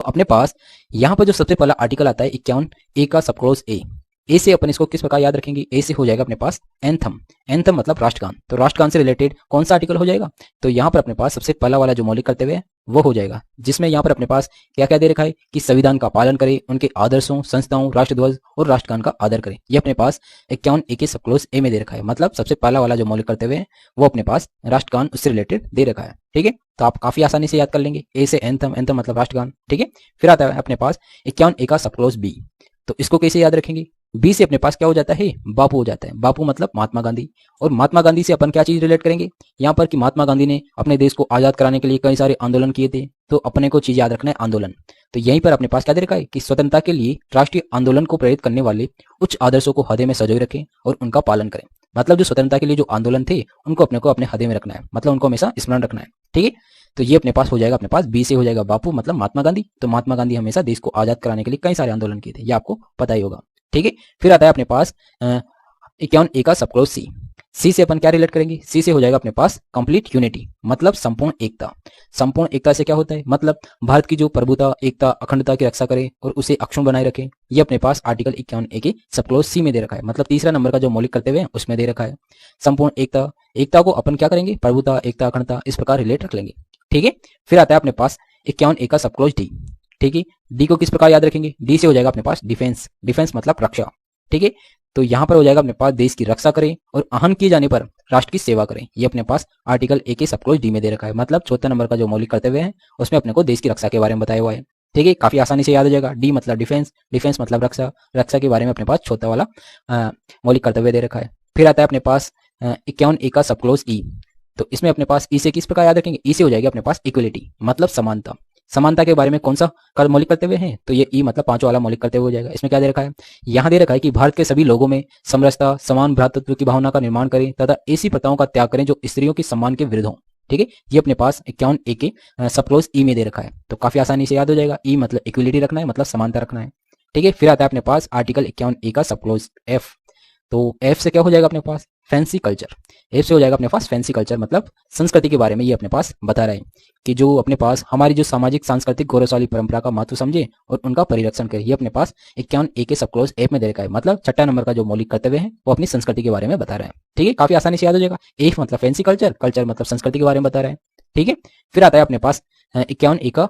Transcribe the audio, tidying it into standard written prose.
तो अपने पास यहाँ पर जो सबसे पहला आर्टिकल आता है 51A का सब क्लॉज ए से अपन इसको किस प्रकार याद रखेंगे। ए से हो जाएगा अपने पास एंथम। एंथम मतलब राष्ट्रगान। तो राष्ट्रगान से रिलेटेड कौन सा आर्टिकल हो जाएगा, तो यहाँ पर अपने पास सबसे पहला वाला जो मौलिक कर्तव्य है वो हो जाएगा, जिसमें यहाँ पर अपने पास क्या क्या दे रखा है कि संविधान का पालन करें, उनके आदर्शों, संस्थाओं, राष्ट्रध्वज और राष्ट्रगान का आदर करें। ये अपने पास 51A के सब क्लॉज ए में दे रखा है। मतलब सबसे पहला वाला जो मौलिक कर्तव्य है वो अपने पास राष्ट्रगान उससे रिलेटेड दे रखा है। ठीक है, तो आप काफी आसानी से याद कर लेंगे। ए से एंथम, एंथम मतलब राष्ट्रगान। ठीक है, फिर आता है अपने पास 51A का सब क्लॉज बी। तो इसको कैसे याद रखेंगे, बी से अपने पास क्या हो जाता है, बापू हो जाता है। बापू मतलब महात्मा गांधी। और महात्मा गांधी से अपन क्या चीज रिलेट करेंगे यहाँ पर कि महात्मा गांधी ने अपने देश को आजाद कराने के लिए कई सारे आंदोलन किए थे। तो अपने को चीज याद रखना है आंदोलन। तो यहीं पर अपने पास क्या दे रखा है कि स्वतंत्रता के लिए राष्ट्रीय आंदोलन को प्रेरित करने वाले उच्च आदर्शों को हृदय में सजोए रखें और उनका पालन करें। मतलब जो स्वतंत्रता के लिए जो आंदोलन थे उनको अपने को अपने हृदय में रखना है, मतलब उनको हमेशा स्मरण रखना है। ठीक है, तो ये अपने पास हो जाएगा, अपने पास बी से हो जाएगा बापू मतलब महात्मा गांधी। तो महात्मा गांधी हमेशा देश को आजाद कराने के लिए कई सारे आंदोलन किए थे, ये आपको पता ही होगा। ठीक है, फिर आता है अपने पास 51A का सब क्लॉज सी। सी से अपन क्या रिलेट करेंगे, सी से हो जाएगा अपने पास कंप्लीट यूनिटी मतलब संपूर्ण एकता। संपूर्ण एकता से क्या होता है, मतलब भारत की जो प्रभुता, एकता, अखंडता की रक्षा करे और उसे अक्षुण्ण बनाए रखे। ये अपने पास आर्टिकल 51A के सब क्लॉज सी में दे रखा है। मतलब तीसरा नंबर का जो मौलिक कर्तव्य है उसमें दे रखा है संपूर्ण एकता। एकता को अपन क्या करेंगे, प्रभुता, एकता, अखंडता इस प्रकार रिलेट रख लेंगे। ठीक है, फिर आता है अपने पास 51A का सब क्लॉज डी। ठीक है, डी को किस प्रकार याद रखेंगे, डी से हो जाएगा अपने पास डिफेंस। डिफेंस मतलब रक्षा। ठीक है, तो यहां पर हो जाएगा अपने पास देश की रक्षा करें और आहन किए जाने पर राष्ट्र की सेवा करें। ये अपने पास आर्टिकल ए के सब क्लॉज डी में दे रखा है। मतलब चौथा नंबर का जो मौलिक कर्तव्य है उसमें अपने को देश की रक्षा के बारे में बताया हुआ है। ठीक है, काफी आसानी से याद हो जाएगा। डी मतलब डिफेंस, डिफेंस मतलब रक्षा, रक्षा के बारे में अपने पास चौथा वाला मौलिक कर्तव्य दे रखा है। फिर आता है अपने पास 51A का सब क्लॉज ई। तो इसमें अपने पास ई से किस प्रकार याद रखेंगे, ई से हो जाएगी अपने पास इक्वलिटी मतलब समानता। समानता के बारे में कौन सा मौलिक कर्तव्य है, तो ये ई मतलब पांचवा वाला मौलिक कर्तव्य हो जाएगा। इसमें क्या दे रखा है, यहाँ दे रखा है कि भारत के सभी लोगों में समरसता, समान भ्रातृत्व की भावना का निर्माण करें तथा ऐसी प्रथाओं का त्याग करें जो स्त्रियों के सम्मान के विरुद्ध हो। ठीक है, ये अपने पास 51A के सब क्लॉज ई में दे रखा है। तो काफी आसानी से याद हो जाएगा। ई मतलब इक्वलिटी रखना है, मतलब समानता रखना है। ठीक है, फिर आता है अपने पास आर्टिकल 51A का सब क्लॉज एफ। तो एफ से क्या हो जाएगा अपने पास, फैंसी कल्चर। एफ से हो जाएगा अपने पास फैंसी कल्चर मतलब संस्कृति के बारे में ये अपने पास बता रहे हैं कि जो अपने पास हमारी जो सामाजिक सांस्कृतिक गौरवशाली परंपरा का महत्व समझे और उनका परिरक्षण करे। ये अपने पास 51A के सब क्लॉज एफ में दे रखा है। मतलब छठा नंबर का जो मौलिक कर्तव्य है वो अपनी संस्कृति के बारे में बता रहा है। ठीक है, काफी आसानी से याद हो जाएगा। एफ मतलब फैंसी कल्चर, कल्चर मतलब संस्कृति के बारे में बता रहा है। ठीक है, फिर आता है अपने पास 51A का